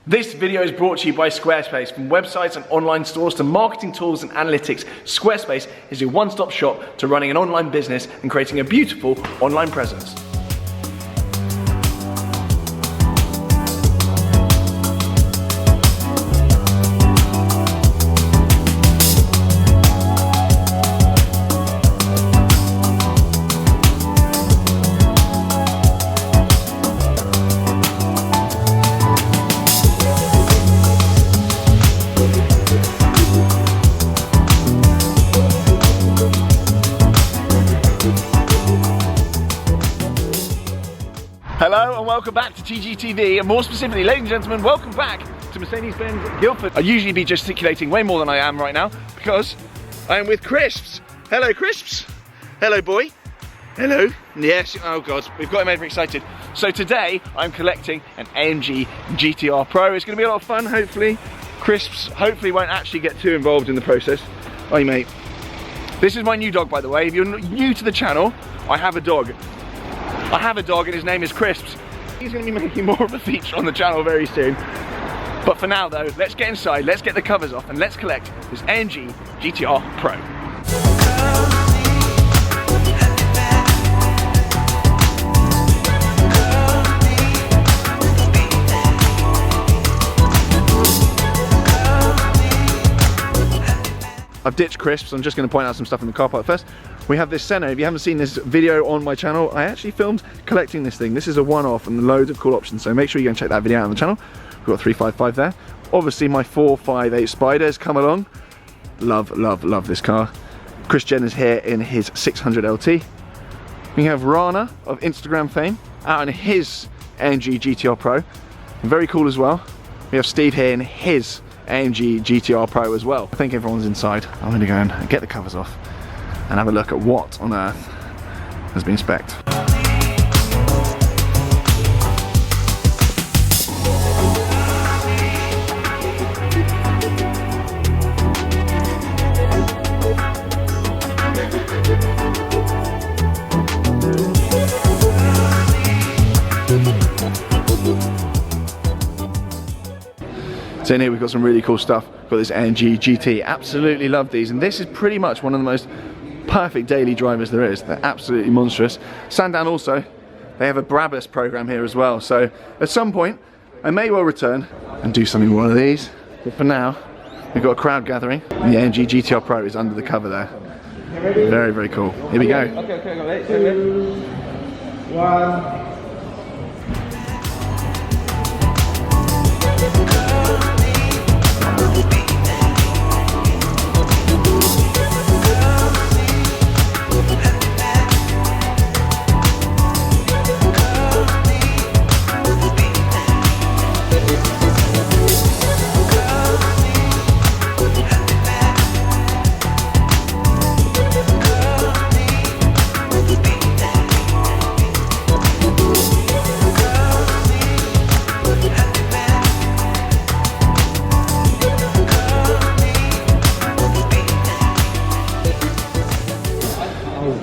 This video is brought to you by Squarespace. From websites and online stores to marketing tools and analytics, Squarespace is your one-stop shop to running an online business and creating a beautiful online presence. Hello and welcome back to GGTV, and more specifically, ladies and gentlemen, welcome back to Mercedes-Benz Guildford. I usually be gesticulating way more than I am right now because I am with Crisps. Hello Crisps. Hello boy. Hello. Yes, oh god, we've got him over excited. So today I'm collecting an Amg GTR Pro. It's going to be a lot of fun, hopefully. Crisps hopefully won't actually get too involved in the process. Hey mate. This is my new dog, by the way. If you're new to the channel, I have a dog. And his name is Crisps. He's going to be making more of a feature on the channel very soon. But for now though, let's get inside, let's get the covers off, and let's collect this Amg GTR Pro. I've ditched Crisps. I'm just going to point out some stuff in the car park first. We have this Senna. If you haven't seen this video on my channel, I actually filmed collecting this thing. This is a one-off and loads of cool options, so make sure you go and check that video out on the channel. We've got 355 there. Obviously my 458 Spider's come along. Love, love, love this car. Chris Jenner's here in his 600 LT. We have Rana of Instagram fame out in his Amg GTR Pro. Very cool as well. We have Steve here in his Amg GTR Pro as well. I think everyone's inside. I'm going to go and get the covers off and have a look at what on earth has been spec'd. So in here we've got some really cool stuff. We've got this Amg GT, absolutely love these, and this is pretty much one of the most perfect daily drivers there is. They're absolutely monstrous. Sandown also, they have a Brabus program here as well, so at some point I may well return and do something with one of these, but for now we've got a crowd gathering. The Amg GTR Pro is under the cover there. Very, very cool. Here we go. Okay, 2, 1.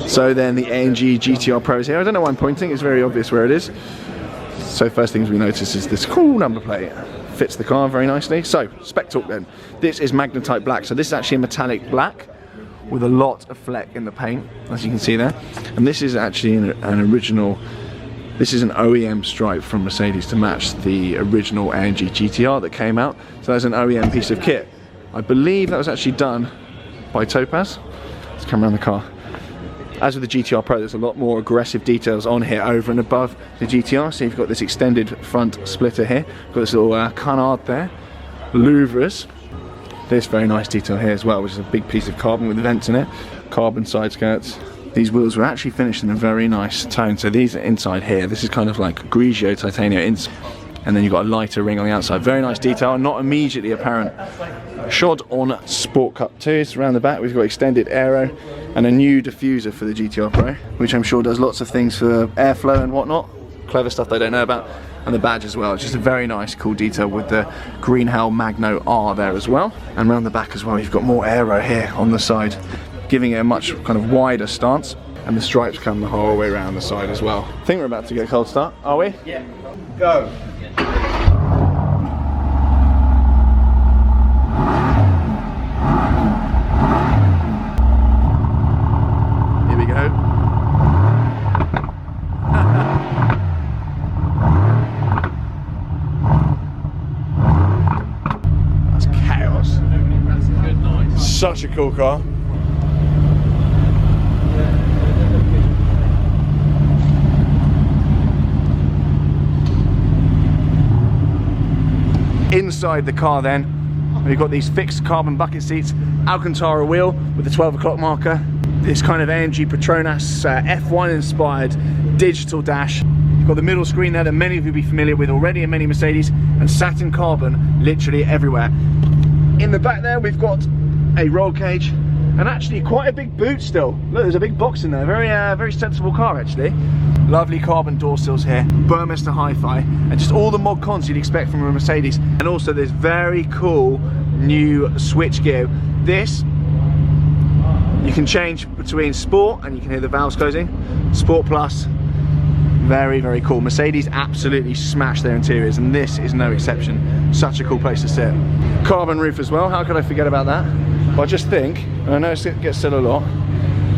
So then the Amg GTR Pro is here. I don't know why I'm pointing, it's very obvious where it is. So first things we notice is this cool number plate. Fits the car very nicely. So, spec talk then. This is magnetite black, so this is actually a metallic black with a lot of fleck in the paint, as you can see there. And this is actually an original, this is an OEM stripe from Mercedes to match the original Amg GTR that came out. So that's an OEM piece of kit. I believe that was actually done by Topaz. Let's come around the car. As with the GTR Pro, there's a lot more aggressive details on here over and above the GTR. So you've got this extended front splitter here, got this little canard there, louvres. This very nice detail here as well, which is a big piece of carbon with vents in it, carbon side skirts. These wheels were actually finished in a very nice tone. So these are inside here. This is kind of like Grigio titanium inside, and then you've got a lighter ring on the outside. Very nice detail, not immediately apparent. Shod on Sport Cup 2s. Around the back we've got extended aero and a new diffuser for the GTR Pro, which I'm sure does lots of things for airflow and whatnot. Clever stuff they don't know about. And the badge as well, it's just a very nice cool detail with the Greenhell Magno R there as well. And around the back as well you've got more aero here on the side, giving it a much kind of wider stance. And the stripes come the whole way around the side as well. I think we're about to get a cold start, are we? Yeah. Go. Such a cool car. Inside the car then, we've got these fixed carbon bucket seats, Alcantara wheel with the 12 o'clock marker, this kind of AMG Petronas F1 inspired digital dash. You've got the middle screen there that many of you will be familiar with already in many Mercedes, and satin carbon literally everywhere. In the back there we've got a roll cage and actually quite a big boot still. Look, there's a big box in there, very sensible car actually. Lovely carbon door sills here, Burmester Hi-Fi, and just all the mod cons you'd expect from a Mercedes. And also this very cool new switchgear. This, you can change between Sport, and you can hear the valves closing, Sport Plus. Very cool. Mercedes absolutely smashed their interiors, and this is no exception. Such a cool place to sit. Carbon roof as well, how could I forget about that? Well, I just think, and I know it gets said a lot,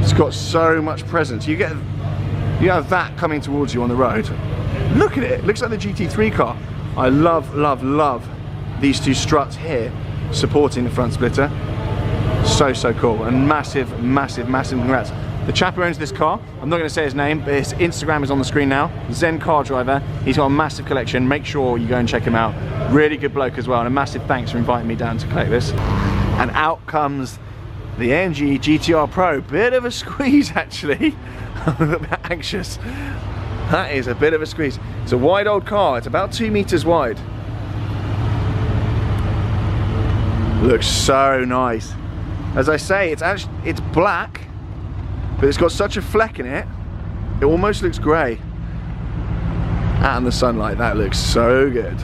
it's got so much presence. You have that coming towards you on the road. Look at it, it looks like the GT3 car. I love these two struts here supporting the front splitter. So cool, and massive congrats. The chap who owns this car, I'm not going to say his name, but his Instagram is on the screen now. Zen Car Driver. He's got a massive collection. Make sure you go and check him out. Really good bloke as well, and a massive thanks for inviting me down to collect this. And out comes the Amg GTR Pro. Bit of a squeeze actually. I'm a bit anxious. That is a bit of a squeeze. It's a wide old car. It's about 2 meters wide. Looks so nice. As I say, it's black, but it's got such a fleck in it, it almost looks grey. Out in the sunlight, that looks so good.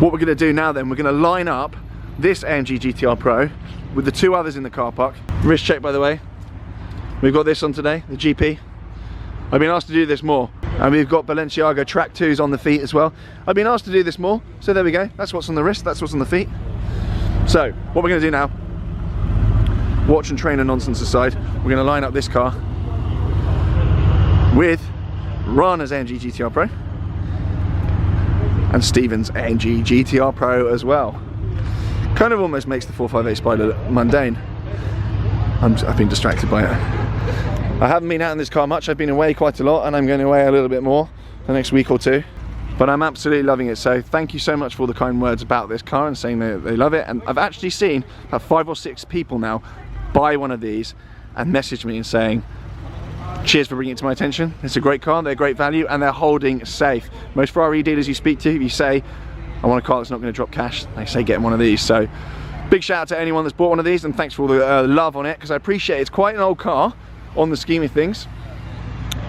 What we're going to do now then, we're going to line up this Amg GTR Pro with the two others in the car park. Wrist check by the way. We've got this on today, the GP. I've been asked to do this more. And we've got Balenciaga track 2s on the feet as well. I've been asked to do this more, so there we go. That's what's on the wrist, that's what's on the feet. So, what we're going to do now, watch and trainer nonsense aside, we're going to line up this car with Rana's Amg GTR Pro and Stephen's Amg GTR Pro as well. Kind of almost makes the 458 Spider look mundane. I've been distracted by it. I haven't been out in this car much, I've been away quite a lot, and I'm going away a little bit more the next week or two. But I'm absolutely loving it, so thank you so much for all the kind words about this car and saying they love it. And I've actually seen about 5 or 6 people now buy one of these and message me and saying, cheers for bringing it to my attention. It's a great car, they're great value, and they're holding safe. Most Ferrari dealers you speak to, if you say, I want a car that's not going to drop cash, they say get one of these. So big shout out to anyone that's bought one of these, and thanks for all the love on it, because I appreciate it. It's quite an old car on the scheme of things,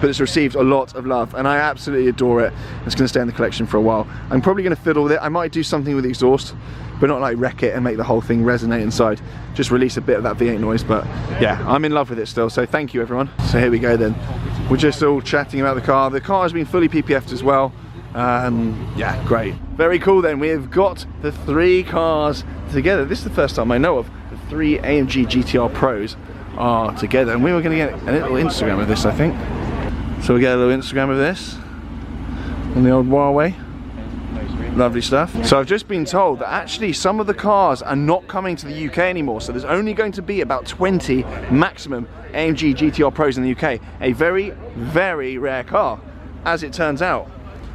but it's received a lot of love and I absolutely adore it. It's going to stay in the collection for a while. I'm probably going to fiddle with it. I might do something with the exhaust, but not like wreck it and make the whole thing resonate inside. Just release a bit of that V8 noise, but yeah, I'm in love with it still, so thank you everyone. So here we go then. We're just all chatting about the car. The car has been fully PPF'd as well. Yeah, great. Very cool then. We've got the 3 cars together. This is the first time I know of the 3 AMG GTR Pros are together, and we were going to get a little Instagram of this, I think. So we'll get a little Instagram of this on the old Huawei. Lovely stuff. So I've just been told that actually some of the cars are not coming to the UK anymore, so there's only going to be about 20 maximum AMG GTR Pros in the UK. A very rare car, as it turns out.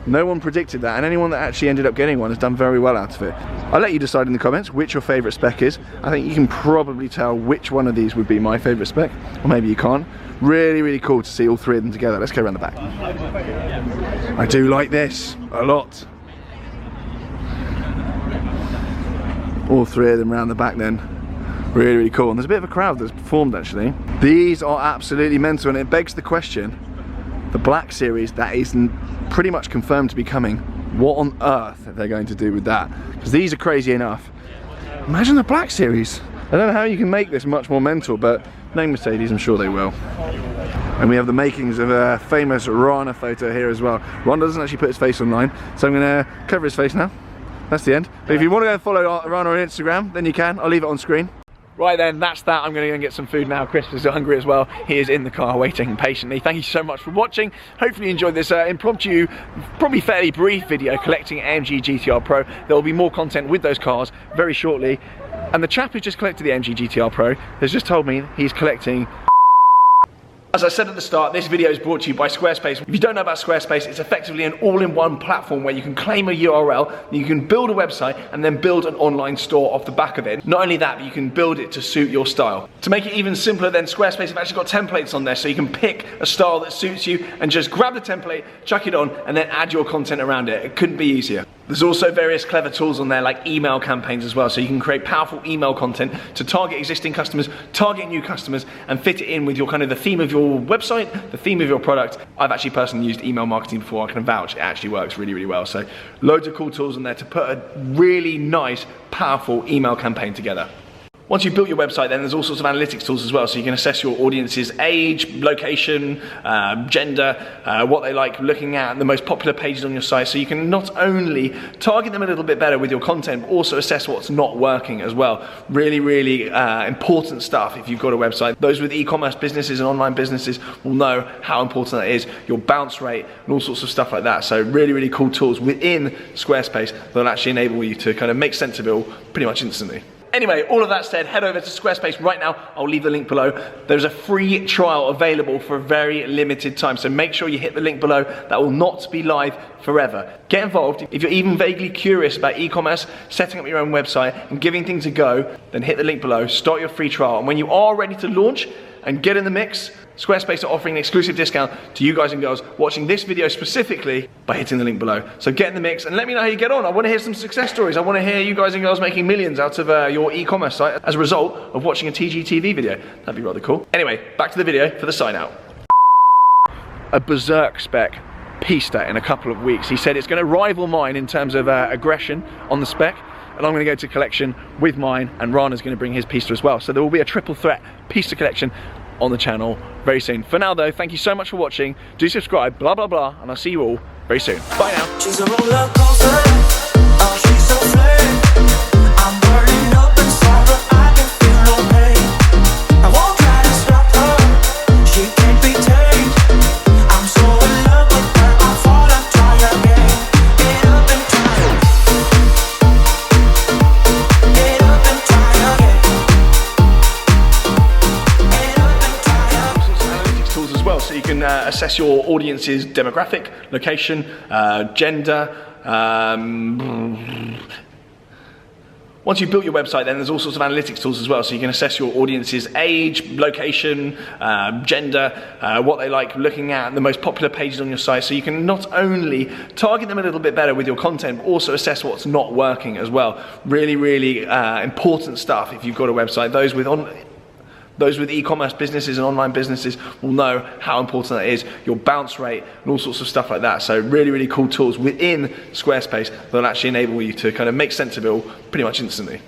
No one predicted that, and anyone that actually ended up getting one has done very well out of it. I'll let you decide in the comments which your favourite spec is. I think you can probably tell which one of these would be my favourite spec, or maybe you can't. Really cool to see all 3 of them together. Let's go around the back. I do like this a lot. All 3 of them around the back then. Really cool, and there's a bit of a crowd that's formed actually. These are absolutely mental, and it begs the question, the Black Series that is pretty much confirmed to be coming, what on earth are they going to do with that? Because these are crazy enough. Imagine the Black Series. I don't know how you can make this much more mental, but name Mercedes, I'm sure they will. And we have the makings of a famous Rana photo here as well. Ron doesn't actually put his face online, so I'm going to cover his face now. That's the end. But if you want to go and follow Rana on Instagram, then you can. I'll leave it on screen. Right then, that's that. I'm going to go and get some food now. Chris is hungry as well. He is in the car waiting patiently. Thank you so much for watching. Hopefully you enjoyed this impromptu, probably fairly brief video collecting AMG GTR Pro. There will be more content with those cars very shortly. And the chap who just collected the Amg GTR Pro has just told me he's collecting. As I said at the start, this video is brought to you by Squarespace. If you don't know about Squarespace, it's effectively an all-in-one platform where you can claim a URL, you can build a website, and then build an online store off the back of it. Not only that, but you can build it to suit your style. To make it even simpler, then Squarespace have actually got templates on there, so you can pick a style that suits you and just grab the template, chuck it on, and then add your content around it. It couldn't be easier. There's also various clever tools on there like email campaigns as well, so you can create powerful email content to target existing customers, target new customers, and fit it in with your kind of the theme of your website, the theme of your product. I've actually personally used email marketing before. I can vouch it actually works really, really well. So loads of cool tools on there to put a really nice, powerful email campaign together. Once you've built your website, then there's all sorts of analytics tools as well, so you can assess your audience's age, location, gender, what they like looking at, the most popular pages on your site, so you can not only target them a little bit better with your content, but also assess what's not working as well. Really, really important stuff if you've got a website. Those with e-commerce businesses and online businesses will know how important that is, your bounce rate, and all sorts of stuff like that. So really, really cool tools within Squarespace that'll actually enable you to kind of make sense of it all pretty much instantly. Anyway, all of that said, head over to Squarespace right now. I'll leave the link below. There's a free trial available for a very limited time, so make sure you hit the link below. That will not be live forever. Get involved. If you're even vaguely curious about e-commerce, setting up your own website and giving things a go, then hit the link below, start your free trial. And when you are ready to launch and get in the mix, Squarespace are offering an exclusive discount to you guys and girls watching this video specifically by hitting the link below. So get in the mix and let me know how you get on. I want to hear some success stories. I want to hear you guys and girls making millions out of your e-commerce site as a result of watching a TGTV video. That'd be rather cool. Anyway, back to the video for the sign out. A berserk spec Pista in a couple of weeks. He said it's going to rival mine in terms of aggression on the spec. And I'm going to go to collection with mine, and Rana's going to bring his Pista as well. So there will be a triple threat Pista collection on the channel very soon. For now though, thank you so much for watching. Do subscribe, blah blah blah, and I'll see you all very soon. Bye now. She's a roller coaster. Oh, she's so flame. I'm burning up inside, but I can feel no pain. I won't try to stop her. She can't be tamed. I'm so in love with her. I fall and try again. Get up and try. Get up and try again. As well, so you can assess your audience's demographic, location, gender. Once you've built your website, then there's all sorts of analytics tools as well, so you can assess your audience's age, location, gender, what they like looking at, the most popular pages on your site, so you can not only target them a little bit better with your content, but also assess what's not working as well. Really, really important stuff if you've got a website. Those with e-commerce businesses and online businesses will know how important that is, your bounce rate, and all sorts of stuff like that. So really, really cool tools within Squarespace that'll actually enable you to kind of make sense of it all pretty much instantly.